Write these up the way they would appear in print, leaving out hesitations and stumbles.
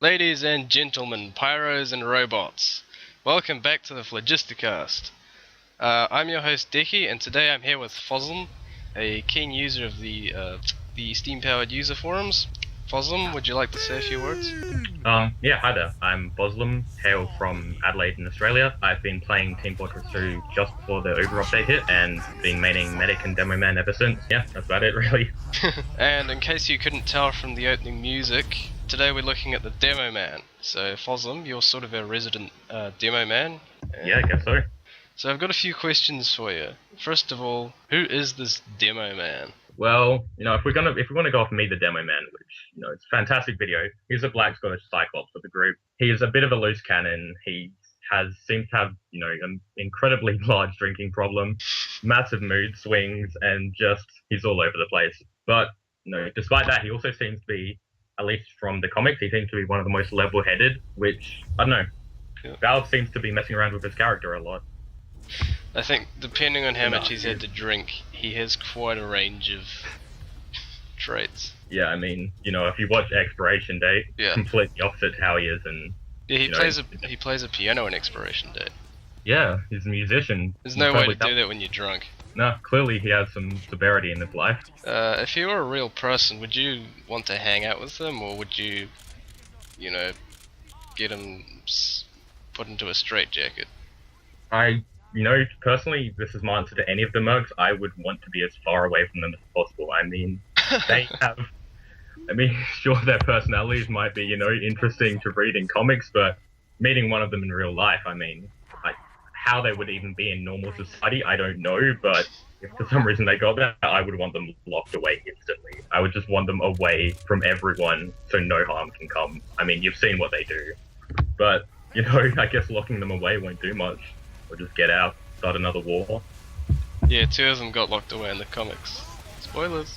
Ladies and gentlemen, pyros and robots, welcome back to the PhlogistiCast. I'm your host Dekky, and today I'm here with Fozzlm, a keen user of the Steam-powered user forums. Fozzlm, would you like to say a few words? Yeah, hi there. I'm Fozzlm, hail from Adelaide in Australia. I've been playing Team Fortress 2 just before the Uber update hit, and been maining Medic and Demoman ever since. Yeah, that's about it, really. And in case you couldn't tell from the opening music, today we're looking at the Demoman. So, Fozzlm, you're sort of our resident Demoman. Yeah, I guess so. So I've got a few questions for you. First of all, who is this Demoman? Well, if we want to go off Me the Demoman, which it's a fantastic video. He's a Black Scottish Cyclops of the group. He's a bit of a loose cannon. He seems to have an incredibly large drinking problem, massive mood swings, and just he's all over the place. But despite that, he also seems to be, at least from the comics, he seems to be one of the most level-headed. Which I don't know. Yeah. Valve seems to be messing around with his character a lot. I think depending on how much he's had to drink, he has quite a range of traits. Yeah, I mean, if you watch Expiration Date, Yeah. completely opposite to how he is, and Yeah, he plays a piano in Expiration Date. yeah, he's a musician. There's no way to do that when you're drunk. No, clearly he has some severity in his life. If he were a real person, would you want to hang out with him, or would you, get him put into a straitjacket? Personally, this is my answer to any of the mercs. I would want to be as far away from them as possible. I mean, sure, their personalities might be, interesting to read in comics, but meeting one of them in real life, how they would even be in normal society, I don't know, but if for some reason they got that, I would want them locked away instantly. I would just want them away from everyone so no harm can come. I mean, you've seen what they do, but, I guess locking them away won't do much. Or just get out, start another war. Yeah, two of them got locked away in the comics. Spoilers.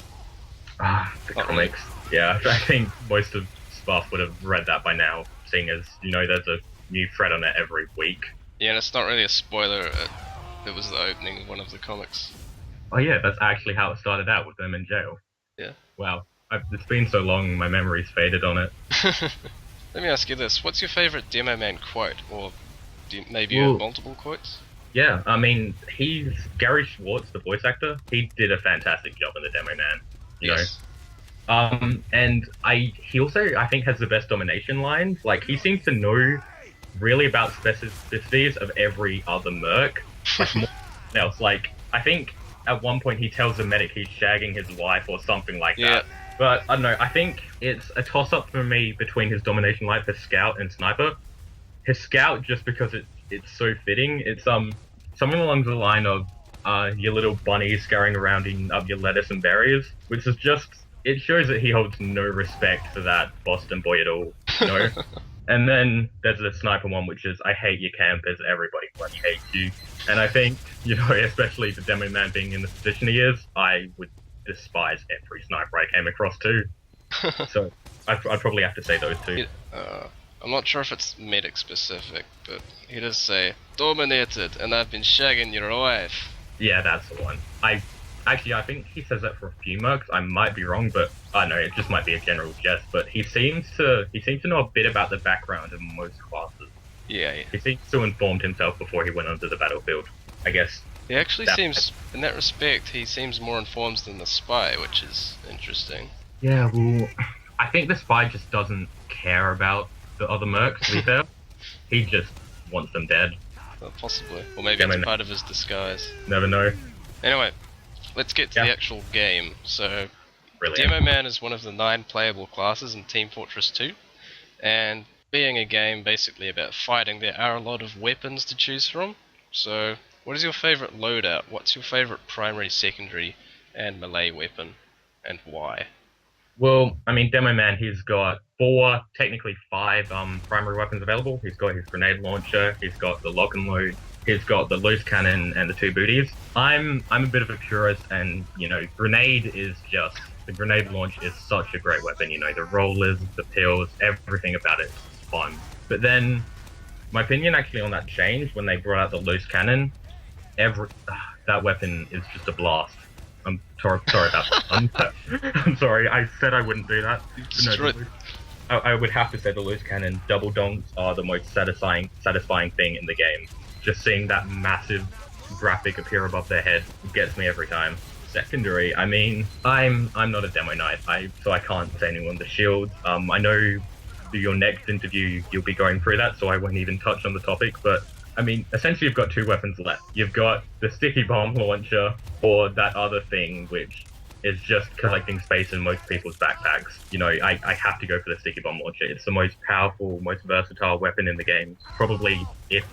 The comics. Yeah, I think most of Sparth would have read that by now, seeing as, there's a new thread on it every week. Yeah, and it's not really a spoiler, it was the opening of one of the comics. Oh yeah, that's actually how it started out, with them in jail. Yeah. Wow, it's been so long, my memory's faded on it. Let me ask you this, what's your favourite Demoman quote, or maybe you have multiple quotes? Yeah, I mean, he's Garry Schwartz, the voice actor. He did a fantastic job in the Demoman. Yes. And he also, I think, has the best domination lines. Like, he seems to know really about specificities of every other merc. Like, more than else. Like, I think at one point he tells the medic he's shagging his wife or something like that. But I don't know. I think it's a toss-up for me between his domination line for Scout and Sniper. His Scout, just because it's so fitting. It's something along the line of your little bunny scurrying around eating up your lettuce and berries, which is just, it shows that he holds no respect for that Boston boy at all. And then there's the Sniper one, which is, I hate your campers, everybody bloody hates you. And I think, especially the Demoman being in the position he is, I would despise every sniper I came across too. So I'd probably have to say those two. I'm not sure if it's medic specific, but he does say, "Dominated, and I've been shagging your wife." Yeah, that's the one. I think he says that for a few mercs. I might be wrong, but I know it just might be a general jest. But he seems to know a bit about the background of most classes. Yeah. He seems to have informed himself before he went onto the battlefield, I guess. He actually seems, in that respect, he seems more informed than the spy, which is interesting. Yeah, well, I think the spy just doesn't care about the other mercs, to be fair. He just wants them dead. Well, possibly. Or maybe it's part of his disguise. Never know. Anyway, let's get to the actual game. So, Brilliant. Demoman is one of the 9 playable classes in Team Fortress 2, and being a game basically about fighting, there are a lot of weapons to choose from. So, what is your favourite loadout? What's your favourite primary, secondary, and melee weapon, and why? Well, I mean, Demoman, he's got 4, technically 5 primary weapons available. He's got his grenade launcher, he's got the lock and load, he's got the loose cannon, and the 2 booties. I'm a bit of a purist, and, grenade is just, the grenade launch is such a great weapon. The rollers, the pills, everything about it is fun. But then, my opinion actually on that changed when they brought out the loose cannon. That weapon is just a blast. I'm sorry about that. I'm sorry, I said I wouldn't do that. I would have to say the loose cannon double donks are the most satisfying thing in the game. Just seeing that massive graphic appear above their head gets me every time. Secondary, I mean, I'm not a demo knight, so I can't say anything on the shield. I know your next interview you'll be going through that, so I won't even touch on the topic, but I mean, essentially you've got two weapons left. You've got the sticky bomb launcher, or that other thing, which is just collecting space in most people's backpacks. You know, I have to go for the sticky bomb launcher. It's the most powerful, most versatile weapon in the game. Probably, if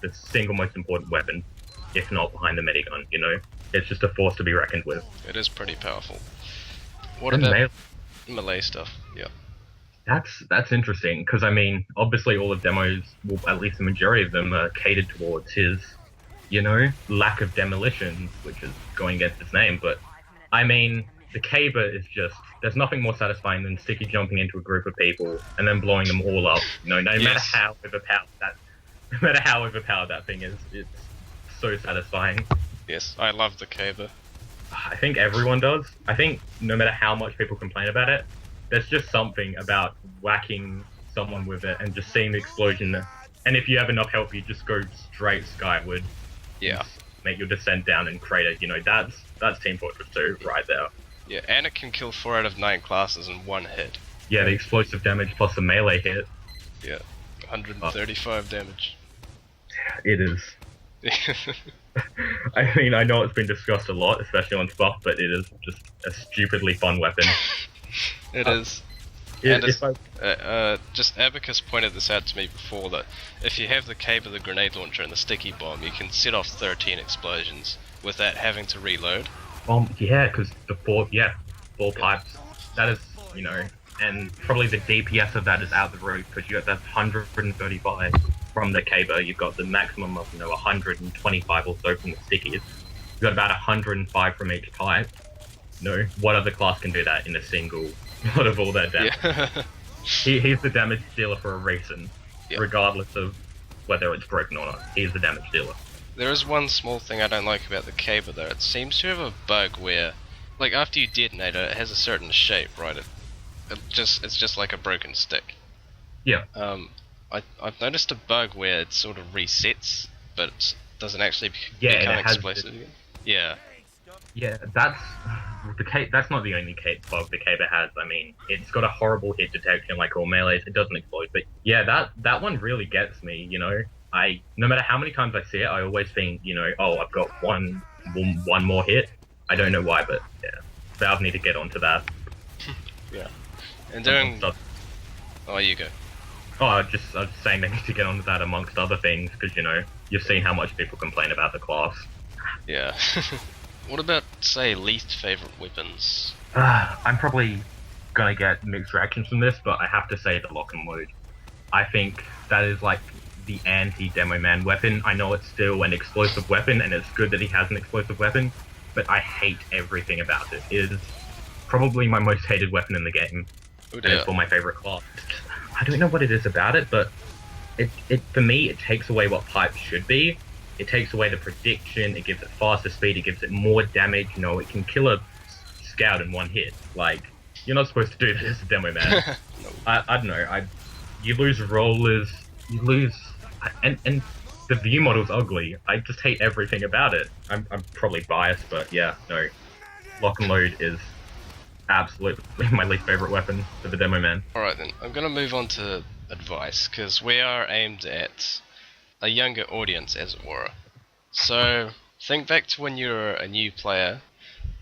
the single most important weapon, if not behind the medigun, you know? It's just a force to be reckoned with. It is pretty powerful. What And about melee stuff? Yeah. That's interesting, because I mean, obviously all the demos, well, at least the majority of them, are catered towards his, you know, lack of demolitions, which is going against his name, but I mean, the caber is just, there's nothing more satisfying than sticky jumping into a group of people and then blowing them all up. You know, no matter how overpowered that thing is, it's so satisfying. Yes, I love the caber. I think everyone does. I think no matter how much people complain about it, there's just something about whacking someone with it and just seeing the explosion. And if you have enough health, you just go straight skyward. Yeah. Make your descent down and crater. You know, that's Team Fortress 2 right there. Yeah, and it can kill 4 out of 9 classes in one hit. Yeah, the explosive damage plus the melee hit. Yeah, 135 damage. It is. I mean, I know it's been discussed a lot, especially on Spuff, but it is just a stupidly fun weapon. It is. And just Abacus pointed this out to me before, that if you have the caber, the grenade launcher, and the sticky bomb, you can set off 13 explosions without having to reload. Yeah, because the four pipes, that is, you know, and probably the DPS of that is out the roof, because you got that 135 from the caber, you've got the maximum of, you know, 125 or so from the stickies, you've got about 105 from each pipe. No, what other class can do that in a single lot of all that damage? Yeah. He's the damage dealer for a reason, regardless of whether it's broken or not. He's the damage dealer. There is one small thing I don't like about the caber though. It seems to have a bug where, like, after you detonate it, it has a certain shape, right? It's just like a broken stick. Yeah. I've noticed a bug where it sort of resets, but it doesn't actually become and explosive again. Yeah. Yeah, that's not the only bug the caber has. I mean, it's got a horrible hit detection like all melees. It doesn't explode, but yeah, that one really gets me. You know, no matter how many times I see it, I always think, you know, oh, I've got one more hit. I don't know why, but yeah, Valve need to get onto that. Yeah. And doing. Oh, you go. Oh, I was just saying they need to get onto that amongst other things, because, you know, you've seen how much people complain about the class. Yeah. What about, say, least favorite weapons? I'm probably gonna get mixed reactions from this, but I have to say the lock and load. I think that is like the anti-Demoman weapon. I know it's still an explosive weapon, and it's good that he has an explosive weapon, but I hate everything about it. It is probably my most hated weapon in the game. Oh, and it's for my favorite class. I don't know what it is about it, but it for me, it takes away what pipes should be. It takes away the prediction, it gives it faster speed, it gives it more damage, you know, it can kill a scout in one hit. Like, you're not supposed to do that as a demo man. I don't know, you lose rollers, you lose, and the view model's ugly. I just hate everything about it. I'm probably biased, but yeah, no. Lock and load is absolutely my least favorite weapon for the demo man. Alright then, I'm gonna move on to advice, because we are aimed at a younger audience, as it were. So, think back to when you were a new player.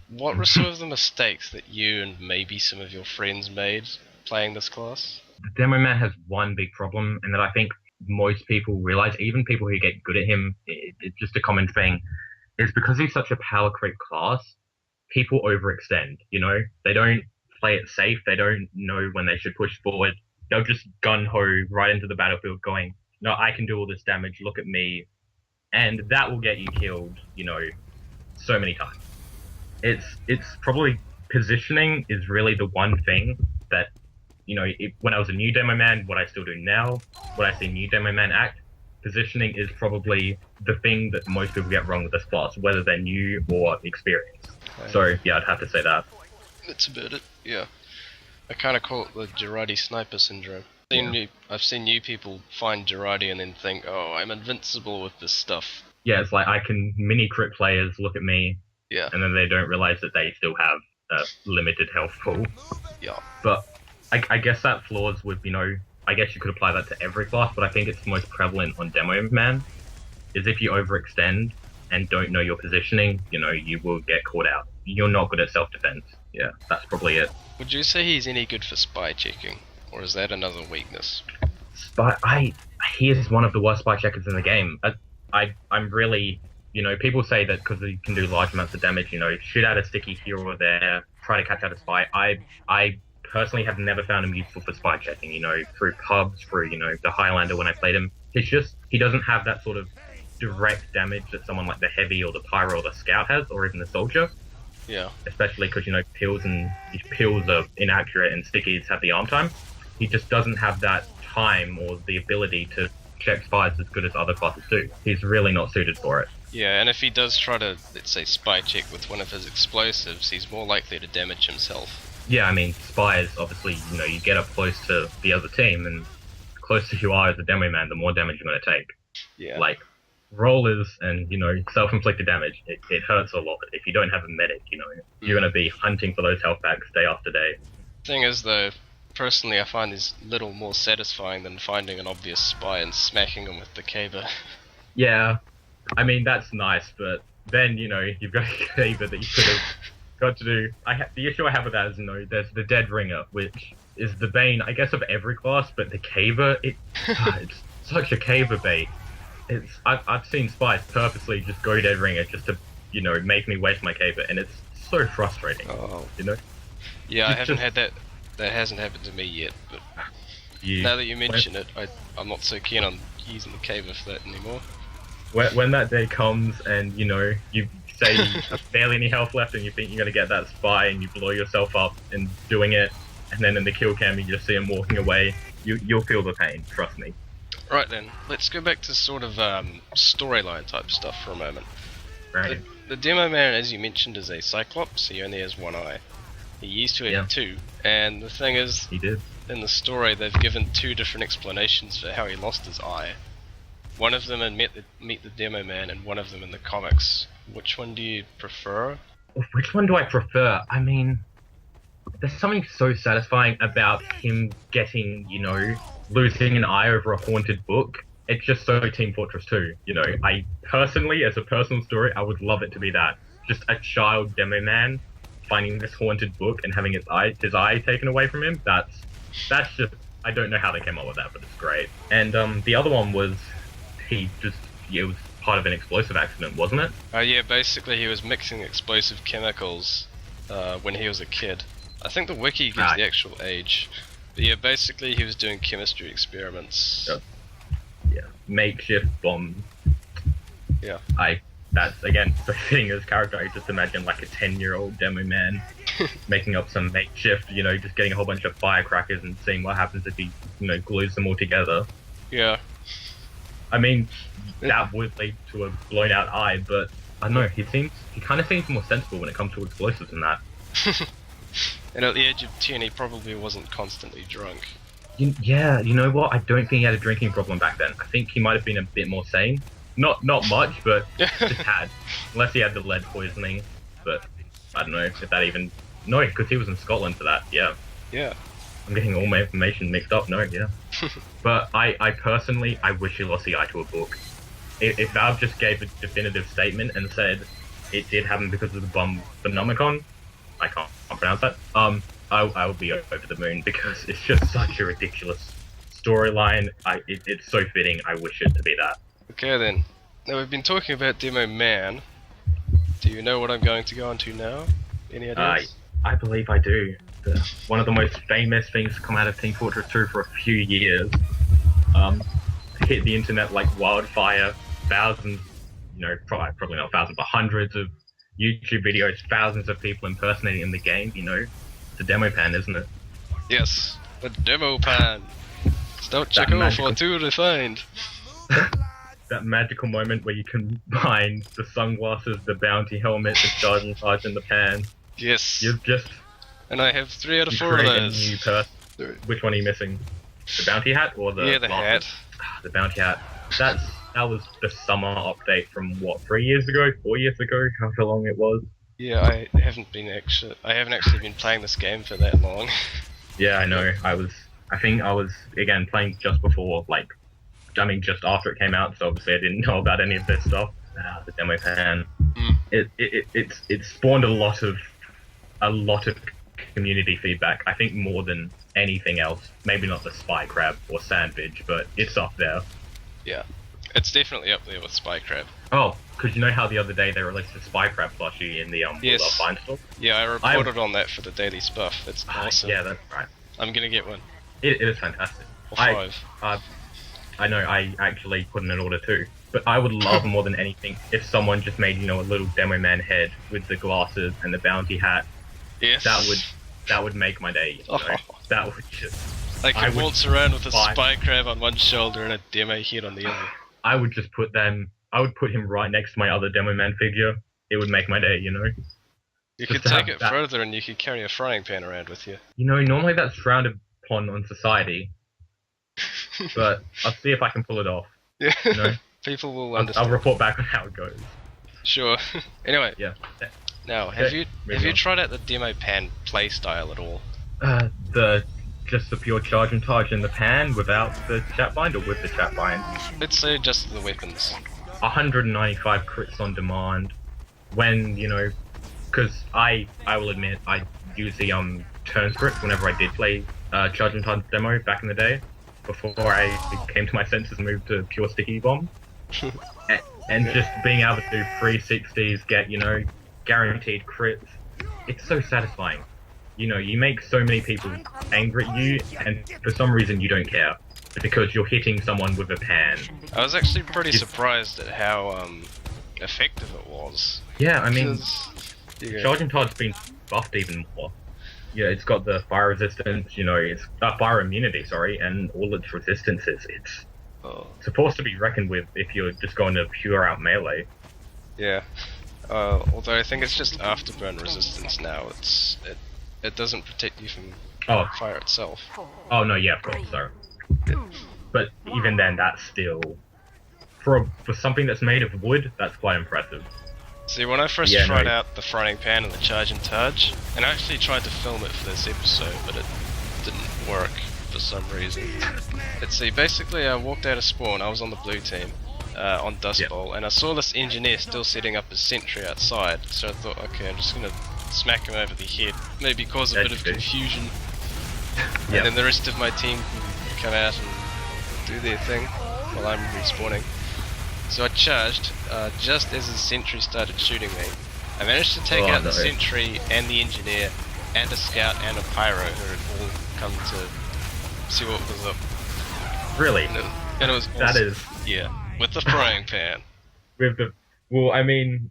What were some of the mistakes that you and maybe some of your friends made playing this class? The Demo Man has one big problem, and that I think most people realize, even people who get good at him, it's just a common thing, is because he's such a power creep class, people overextend, you know? They don't play it safe, they don't know when they should push forward. They'll just gun-ho right into the battlefield going, no, I can do all this damage, look at me. And that will get you killed, you know, so many times. It's probably positioning is really the one thing that, you know, when I was a new demo man, what I still do now, what I see new demo man act, positioning is probably the thing that most people get wrong with this class, whether they're new or experienced. So, yeah, I'd have to say that. That's about it, yeah. I kind of call it the Girardi sniper syndrome. I've seen new people find Girardi and then think, oh, I'm invincible with this stuff. Yeah, it's like I can mini crit players look at me, Yeah. and then they don't realize that they still have a limited health pool. Yeah. But I guess that flaws with, I guess you could apply that to every class, but I think it's most prevalent on Demoman, is if you overextend and don't know your positioning, you will get caught out. You're not good at self-defense. Yeah, that's probably it. Would you say he's any good for spy checking? Or is that another weakness? He is one of the worst spy checkers in the game. I'm really, people say that because he can do large amounts of damage, shoot out a sticky here or there, try to catch out a spy. I personally have never found him useful for spy checking, through pubs, through, the Highlander when I played him. It's just, he doesn't have that sort of direct damage that someone like the Heavy or the Pyro or the Scout has, or even the Soldier. Yeah. Especially because, pills are inaccurate and stickies have the arm time. He just doesn't have that time or the ability to check spies as good as other classes do. He's really not suited for it. Yeah, and if he does try to, let's say, spy check with one of his explosives, he's more likely to damage himself. Yeah, I mean, spies, obviously, you get up close to the other team, and the closer you are as a Demoman, the more damage you're going to take. Yeah. Like, rollers and, self-inflicted damage, it hurts a lot. If you don't have a medic, you're going to be hunting for those health packs day after day. Thing is, though, personally, I find this little more satisfying than finding an obvious spy and smacking him with the caber. Yeah, I mean, that's nice, but then, you've got a caber that you could have got to do. The issue I have with that is, there's the Dead Ringer, which is the bane, I guess, of every class, but the caber, it's such a caber bait. I've seen spies purposely just go Dead Ringer just to, make me waste my caber, and it's so frustrating. Oh. It's Yeah, I haven't had that. That hasn't happened to me yet, but now that you mention it, I'm not so keen on using the caber for that anymore. When that day comes and, you say you have barely any health left and you think you're going to get that spy and you blow yourself up in doing it, and then in the kill cam you just see him walking away, you'll feel the pain, trust me. Right then, let's go back to sort of storyline type stuff for a moment. Right. The Demoman, as you mentioned, is a Cyclops, he only has one eye. He used to have two, and the thing is, he did. In the story they've given two different explanations for how he lost his eye. One of them in Meet the Demoman and one of them in the comics. Which one do you prefer? Which one do I prefer? I mean, there's something so satisfying about him getting, losing an eye over a haunted book. It's just so Team Fortress 2, I personally, as a personal story, I would love it to be that. Just a child Demoman finding this haunted book and having his eye taken away from him. That's just, I don't know how they came up with that, but it's great. And the other one was, it was part of an explosive accident, wasn't it? Yeah, basically he was mixing explosive chemicals when he was a kid. I think the wiki gives the actual age. But yeah, basically he was doing chemistry experiments. Yeah, makeshift bombs. Yeah. That's, again, so fitting his character. I just imagine like a 10-year-old Demoman making up some makeshift, just getting a whole bunch of firecrackers and seeing what happens if he, glues them all together. Yeah. I mean, that would lead to a blown out eye, but I don't know, he kind of seems more sensible when it comes to explosives than that. And at the age of 10 he probably wasn't constantly drunk. Yeah, you know what? I don't think he had a drinking problem back then. I think he might have been a bit more sane. Not much, but just had. Unless he had the lead poisoning. But I don't know if that even... No, because he was in Scotland for that, yeah. Yeah. I'm getting all my information mixed up, no, yeah. But I personally, I wish he lost the eye to a book. If Valve just gave a definitive statement and said it did happen because of the bomb Phenomenon, I can't pronounce that, I would be over the moon because it's just such a ridiculous storyline. It's so fitting, I wish it to be that. Okay then, now we've been talking about Demoman. Do you know what I'm going to go on to now? Any ideas? I believe I do. One of the most famous things to come out of Team Fortress 2 for a few years. Hit the internet like wildfire. Thousands, probably not thousands, but hundreds of YouTube videos, thousands of people impersonating in the game, It's a Demoman, isn't it? Yes, the Demoman. Don't check out for too refined. That magical moment where you combine the sunglasses, the bounty helmet, the charging charge, and the pan. Yes. And I have 3 out of You 4 of create a those. new person. Which one are you missing? The bounty hat or the Yeah, the glasses? hat. The bounty hat. That was the summer update from what, 3 years ago, 4 years ago, however long it was. Yeah, I haven't actually been playing this game for that long. Yeah, I know. I think I was again playing just before, just after it came out. So obviously I didn't know about any of this stuff. The demo pan. Mm. It spawned a lot of community feedback. I think more than anything else. Maybe not the spy crab or sandwich, but it's up there. Yeah, it's definitely up there with Spy Crab. Oh, because you know how the other day they released a spy crab plushie in the Yes. Find store? Yeah, I reported on that for the daily spuff. It's awesome. Yeah, that's right. I'm gonna get one. It is fantastic. For 5. I know, I actually put in an order too. But I would love more than anything if someone just made, a little Demoman head with the glasses and the bounty hat. Yes. That would make my day. That would just... I could waltz around with a Spy Crab on one shoulder and a demo head on the other. I would just put him right next to my other Demoman figure. It would make my day, You Just could to take have it that. further and you could carry a frying pan around with you. Normally that's frowned upon on society. But I'll see if I can pull it off. Yeah. People will I'll understand. report back on how it goes. Sure. Anyway, Yeah. now, have Okay, you moving on. tried out the demo pan playstyle at all? Just the pure charge and charge in the pan without the chat bind or with the chat bind. Let's say just the weapons. 195 crits on demand. When, because I will admit I use the turn script whenever I did play charge and charge demo back in the day, before I came to my senses and moved to pure sticky bomb. and just being able to do 360s, get, guaranteed crits, it's so satisfying. You make so many people angry at you, and for some reason you don't care, because you're hitting someone with a pan. I was actually pretty surprised at how effective it was. Yeah, I mean, 'Cause, yeah. Charge and Charge's been buffed even more. Yeah, it's got the fire resistance, it's fire immunity, sorry, and all its resistances. It's Oh, supposed to be reckoned with if you're just going to pure out melee. yeah. Although I think it's just afterburn resistance now. It doesn't protect you from Oh, fire itself. oh no, yeah, of course, sorry. But even then, that's still for something that's made of wood. That's quite impressive. See, when I first Yeah, tried no. out the frying pan and the charge and charge, and I actually tried to film it for this episode, but it didn't work for some reason. Let's see, basically I walked out of spawn, I was on the blue team, on Dust Yep. Bowl, and I saw this engineer still setting up his sentry outside, so I thought, okay, I'm just gonna smack him over the head, maybe cause a bit of That's good. confusion, Yep. and then the rest of my team can come out and do their thing while I'm respawning. So I charged, just as the sentry started shooting me. I managed to take out the no. sentry and the engineer and a scout and a pyro who had all come to see what was up. Really, And it was awesome. that is Yeah, with the frying pan. with the well. I mean,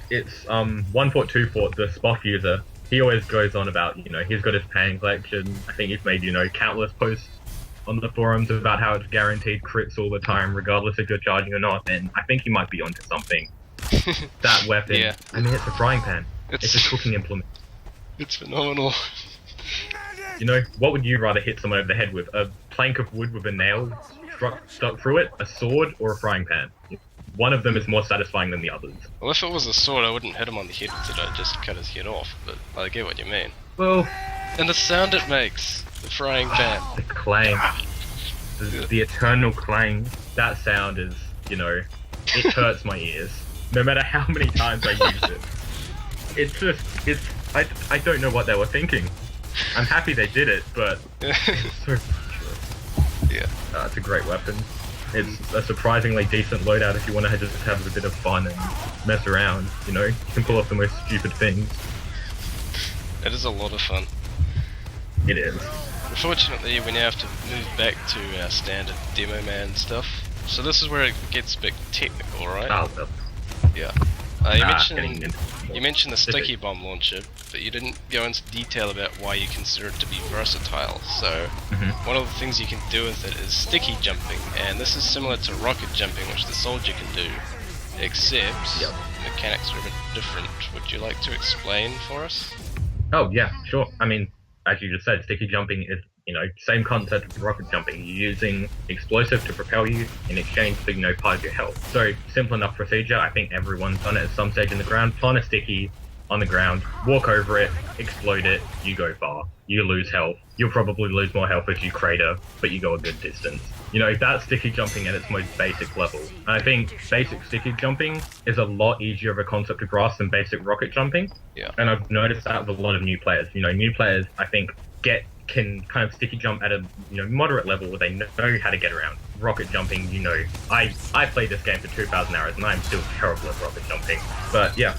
it's 1 2 the Spock user. He always goes on about he's got his pan collection. I think he's made countless posts on the forums about how it's guaranteed crits all the time, regardless if you're charging or not. And I think he might be onto something. That weapon. Yeah. I mean, it's a frying pan. It's a cooking implement. It's phenomenal. What would you rather hit someone over the head with? A plank of wood with a nail stuck through it, a sword, or a frying pan? One of them is more satisfying than the others. Well, if it was a sword, I wouldn't hit him on the head with it, I'd just cut his head off, but I get what you mean. Well, And the sound it makes, the frying pan. the clang, the eternal clang. That sound is, it hurts my ears. No matter how many times I use it. I don't know what they were thinking. I'm happy they did it, but it's so ridiculous. Yeah. It's a great weapon. It's a surprisingly decent loadout if you want to just have a bit of fun and mess around. You can pull off the most stupid things. It is a lot of fun. It is. Unfortunately, we now have to move back to our standard Demoman stuff. So this is where it gets a bit technical, right? Oh, well. Yeah. Getting into You mentioned the specific. sticky bomb launcher, but you didn't go into detail about why you consider it to be versatile. So, one of the things you can do with it is sticky jumping, and this is similar to rocket jumping, which the soldier can do, except Yep. the mechanics are a bit different. Would you like to explain for us? Oh yeah, sure. I mean, as you just said, sticky jumping is, same concept of rocket jumping. You're using explosive to propel you in exchange for, part of your health. So simple enough procedure. I think everyone's done it at some stage in the ground. Plant a sticky on the ground, walk over it, explode it, you go far. You lose health. You'll probably lose more health as you crater, but you go a good distance. That's sticky jumping at its most basic level. And I think basic sticky jumping is a lot easier of a concept to grasp than basic rocket jumping. Yeah. And I've noticed that with a lot of new players. New players, I think, can kind of sticky jump at a moderate level where they know how to get around. Rocket jumping, I played this game for 2,000 hours and I'm still terrible at rocket jumping. But yeah,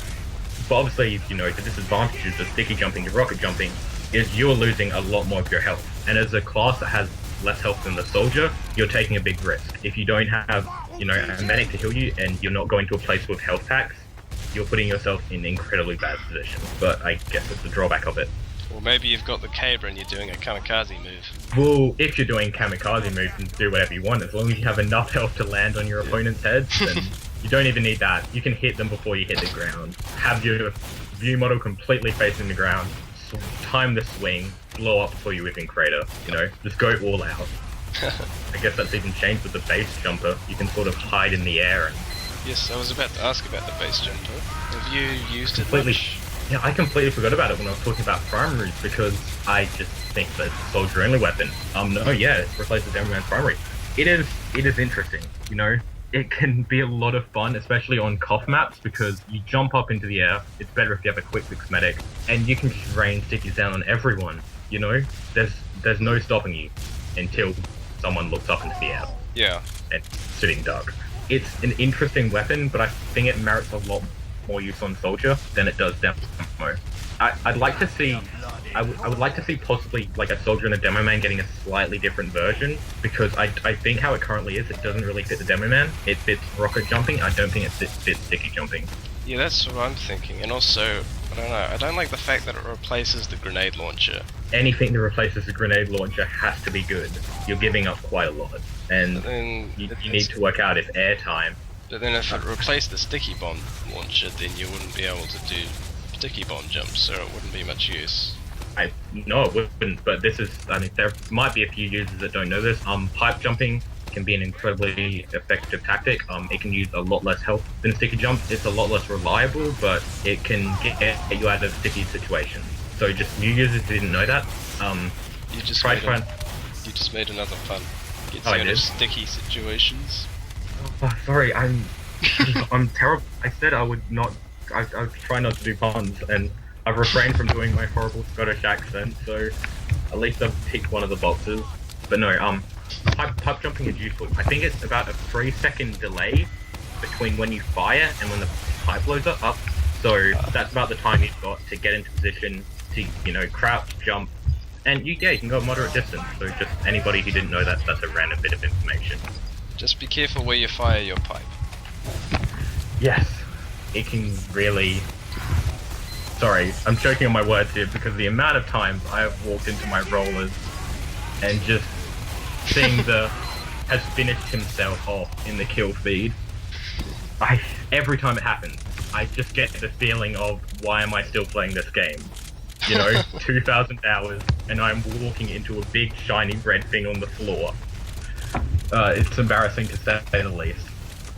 but obviously, the disadvantages of sticky jumping to rocket jumping is you're losing a lot more of your health. And as a class that has less health than the soldier, you're taking a big risk. If you don't have, a medic to heal you and you're not going to a place with health packs, you're putting yourself in an incredibly bad position. But I guess it's the drawback of it. Or maybe you've got the Cabra and you're doing a kamikaze move. Well, if you're doing kamikaze moves and do whatever you want, as long as you have enough health to land on your opponent's heads, then you don't even need that. You can hit them before you hit the ground. Have your view model completely facing the ground, time the swing, blow up before you whipping crater. Just go all out. I guess that's even changed with the base jumper. You can sort of hide in the air and... Yes, I was about to ask about the base jumper. Have you used it much? Yeah, I completely forgot about it when I was talking about primaries because I just think that it's a soldier only weapon. It replaces Demoman's primary. It is interesting, It can be a lot of fun, especially on cough maps, because you jump up into the air. It's better if you have a quick fix medic, and you can just rain stickies down on everyone. There's no stopping you until someone looks up into the air. Yeah. And sitting duck. It's an interesting weapon, but I think it merits a lot more use on soldier than it does demo. I'd like to see, I would like to see possibly like a soldier and a demo man getting a slightly different version, because I think how it currently is, it doesn't really fit the demo man. It fits rocket jumping. I don't think it fits sticky jumping. Yeah, that's what I'm thinking. And also, I don't know, I don't like the fact that it replaces the grenade launcher. Anything that replaces the grenade launcher has to be good. You're giving up quite a lot, and you need to work out if airtime. But then if it replaced the sticky bomb launcher, then you wouldn't be able to do sticky bomb jumps, so it wouldn't be much use. No, it wouldn't, but there might be a few users that don't know this. Pipe jumping can be an incredibly effective tactic. It can use a lot less health than sticky jump. It's a lot less reliable, but it can get you out of sticky situations. So just new users didn't know that. You just made another pun. Gets you out of sticky situations. Oh, sorry, I'm terrible. I said I would not. I would try not to do puns, and I've refrained from doing my horrible Scottish accent. So at least I've ticked one of the boxes. But no, pipe jumping is useful. I think it's about a 3-second delay between when you fire and when the pipe blows up. So that's about the time you've got to get into position to crouch, jump, and you can go a moderate distance. So just anybody who didn't know that, that's a random bit of information. Just be careful where you fire your pipe. Yes, it can really... Sorry, I'm choking on my words here because the amount of times I have walked into my rollers and just seeing has finished himself off in the kill feed. Every time it happens, I just get the feeling of, why am I still playing this game? 2,000 hours, and I'm walking into a big shiny red thing on the floor. It's embarrassing to say the least.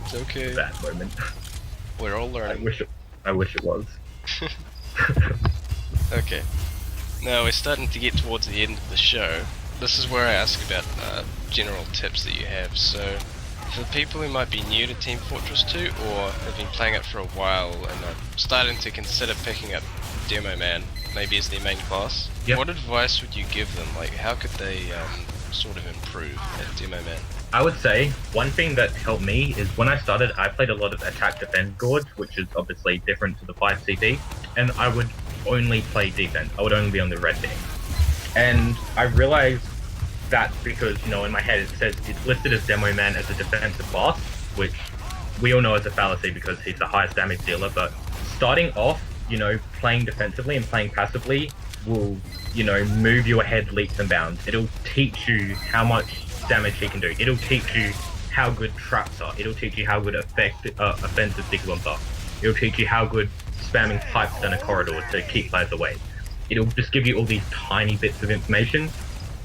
It's okay. That moment. We're all learning. I wish it was. Okay. Now we're starting to get towards the end of the show. This is where I ask about general tips that you have. So, for people who might be new to Team Fortress 2 or have been playing it for a while and are starting to consider picking up Demoman, maybe as their main class, what advice would you give them? Like, how could they sort of improve at Demoman? I would say one thing that helped me is when I started, I played a lot of attack defense gorge, which is obviously different to the 5 CD, and I would only play defense. I would only be on the red team. And I realized that because, in my head it says it's listed as Demoman as a defensive class, which we all know is a fallacy because he's the highest damage dealer, but starting off, playing defensively and playing passively will, move your head leaps and bounds. It'll teach you how much damage he can do. It'll teach you how good traps are. It'll teach you how good offensive sticky bombs are. It'll teach you how good spamming pipes down a corridor to keep players away. it'll just give you all these tiny bits of information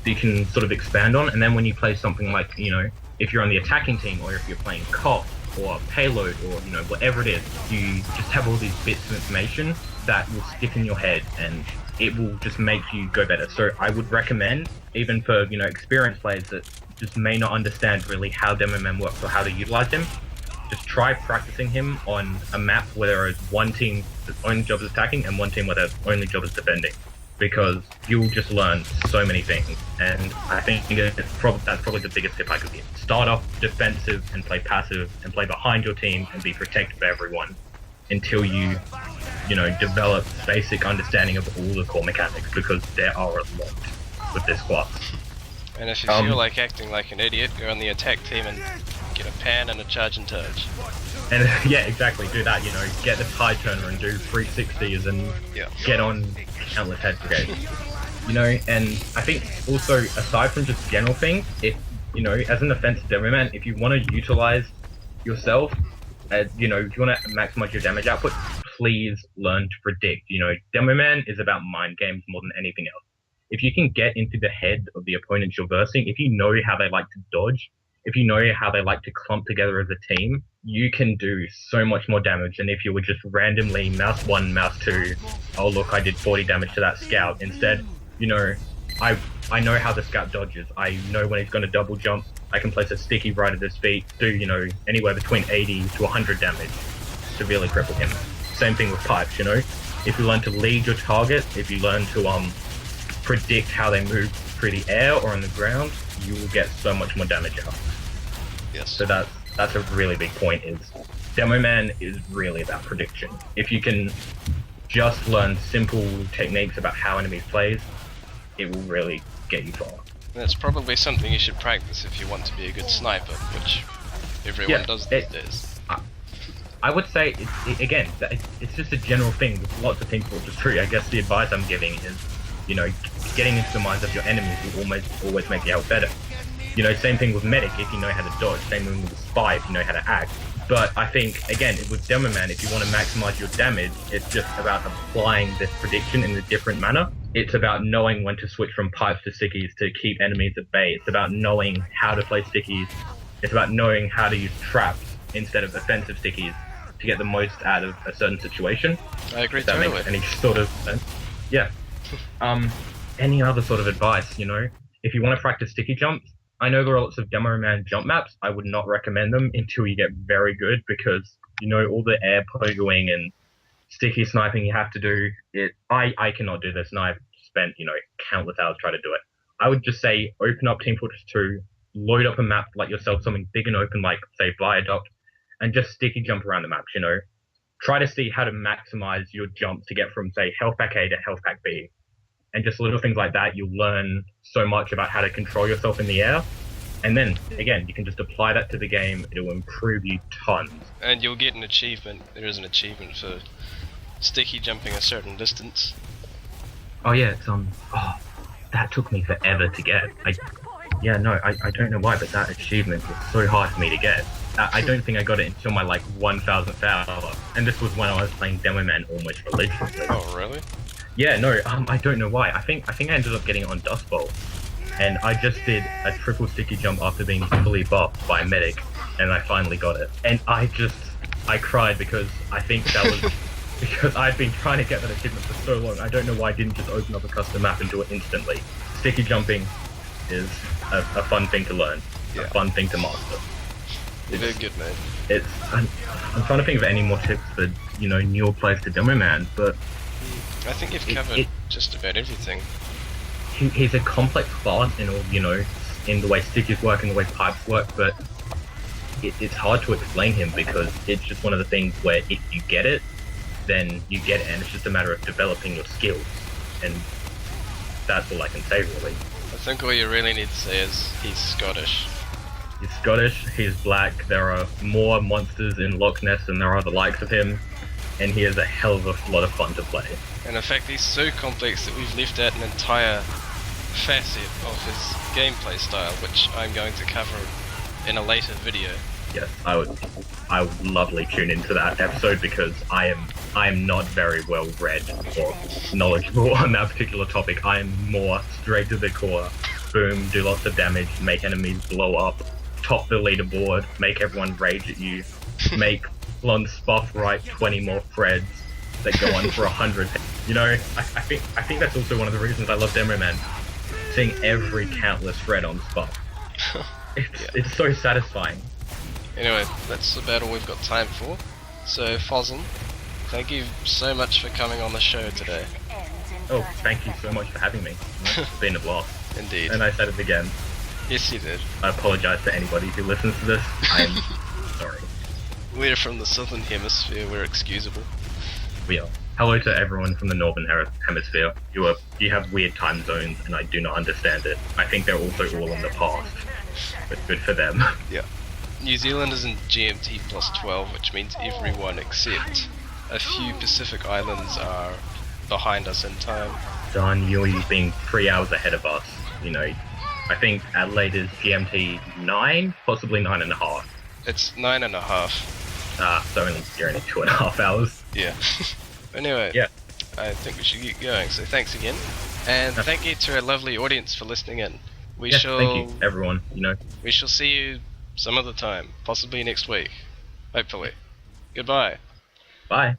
that you can sort of expand on. And then when you play something like, if you're on the attacking team, or if you're playing cop or payload, or whatever it is, you just have all these bits of information that will stick in your head, and it will just make you go better. So I would recommend, even for experienced players that just may not understand really how Demoman works or how to utilize him, just try practicing him on a map where there is one team that's only job is attacking and one team where their only job is defending, because you'll just learn so many things. And I think that's probably the biggest tip I could give. Start off defensive and play passive and play behind your team and be protective of everyone until you develop basic understanding of all the core mechanics, because there are a lot with this class. And if you feel like acting like an idiot, go on the attack team and get a pan and a charge and touch. And yeah, exactly, do that, get the tide turner and do 360s and get on countless head brigades. And I think also, aside from just general things, if, as an offensive Demoman, if you want to utilize yourself, if you want to maximize your damage output, please learn to predict. Demoman is about mind games more than anything else. If you can get into the head of the opponents you're versing, if you know how they like to dodge, if you know how they like to clump together as a team, you can do so much more damage than if you were just randomly mouse 1, mouse 2, oh look, I did 40 damage to that scout. Instead, I know how the scout dodges. I know when he's going to double jump. I can place a sticky right at his feet, do, anywhere between 80 to 100 damage, severely cripple him. Same thing with pipes, If you learn to lead your target, if you learn to predict how they move through the air or on the ground, you will get so much more damage out. Yes. So that's a really big point, is Demoman is really about prediction. If you can just learn simple techniques about how enemies plays, it will really get you far. That's probably something you should practice if you want to be a good sniper, which everyone does these days. I would say, it's just a general thing with lots of things which is true. I guess the advice I'm giving is, getting into the minds of your enemies will always make you out better. Same thing with medic, if you know how to dodge. Same thing with spy, if you know how to act. But I think, again, with Demoman, if you want to maximize your damage, it's just about applying this prediction in a different manner. It's about knowing when to switch from pipes to stickies to keep enemies at bay. It's about knowing how to play stickies. It's about knowing how to use traps instead of offensive stickies to get the most out of a certain situation. I agree if that totally. makes any sort of sense. Yeah. Any other sort of advice, if you want to practice sticky jumps, I know there are lots of Demoman jump maps. I would not recommend them until you get very good, because all the air pogoing and sticky sniping you have to do. I cannot do this, and I've spent countless hours trying to do it. I would just say open up Team Fortress 2, load up a map like yourself, something big and open like say Viaduct, and just sticky jump around the map. Try to see how to maximize your jump to get from say health pack A to health pack B. And just little things like that, you'll learn so much about how to control yourself in the air. And then, again, you can just apply that to the game. It will improve you tons. And you'll get an achievement. There is an achievement for sticky jumping a certain distance. Oh yeah, it's that took me forever to get. I don't know why, but that achievement was so hard for me to get. I don't think I got it until my 1000th hour. And this was when I was playing Demoman almost religiously. Oh really? Yeah, no, I don't know why. I think I ended up getting it on Dust Bowl, and I just did a triple sticky jump after being fully buffed by Medic, and I finally got it. And I cried because I think that was because I'd been trying to get that achievement for so long. I don't know why I didn't just open up a custom map and do it instantly. Sticky jumping is a fun thing to learn, a fun thing to master. Very good, man. I'm trying to think of any more tips for newer players to Demoman, but I think you've covered just about everything. He's a complex class in all, in the way stickies work and the way pipes work, but it's hard to explain him because it's just one of the things where if you get it, then you get it, and it's just a matter of developing your skills, and that's all I can say really. I think all you really need to say is he's Scottish. He's Scottish, he's black, there are more monsters in Loch Ness than there are the likes of him, and he is a hell of a lot of fun to play. And in fact, he's so complex that we've left out an entire facet of his gameplay style, which I'm going to cover in a later video. Yes, I would lovely tune into that episode because I am not very well read or knowledgeable on that particular topic. I am more straight to the core. Boom, do lots of damage, make enemies blow up, top the leaderboard, make everyone rage at you, make Lon Spoff write 20 more threads that go on for 100. You know, I think that's also one of the reasons I love Demoman. Seeing every countless thread on Spoff. It's so satisfying. Anyway, that's about all we've got time for. So, Fozzlm, thank you so much for coming on the show today. Oh, thank you so much for having me. It's been a blast. Indeed. And I said it again. Yes, you did. I apologize to anybody who listens to this. I'm sorry. We're from the southern hemisphere, we're excusable. We are. Hello to everyone from the northern hemisphere. You have weird time zones, and I do not understand it. I think they're also all in the past, but good for them. Yeah. New Zealand is in GMT plus 12, which means everyone except a few Pacific islands are behind us in time. Darn, you've been 3 hours ahead of us. You know, I think Adelaide is GMT 9, possibly 9.5. It's 9.5. So you're only 2.5 hours. Yeah. Anyway, yeah. I think we should get going, so thanks again. And thank you to our lovely audience for listening in. Thank you, everyone, you know. We shall see you some other time, possibly next week. Hopefully. Goodbye. Bye.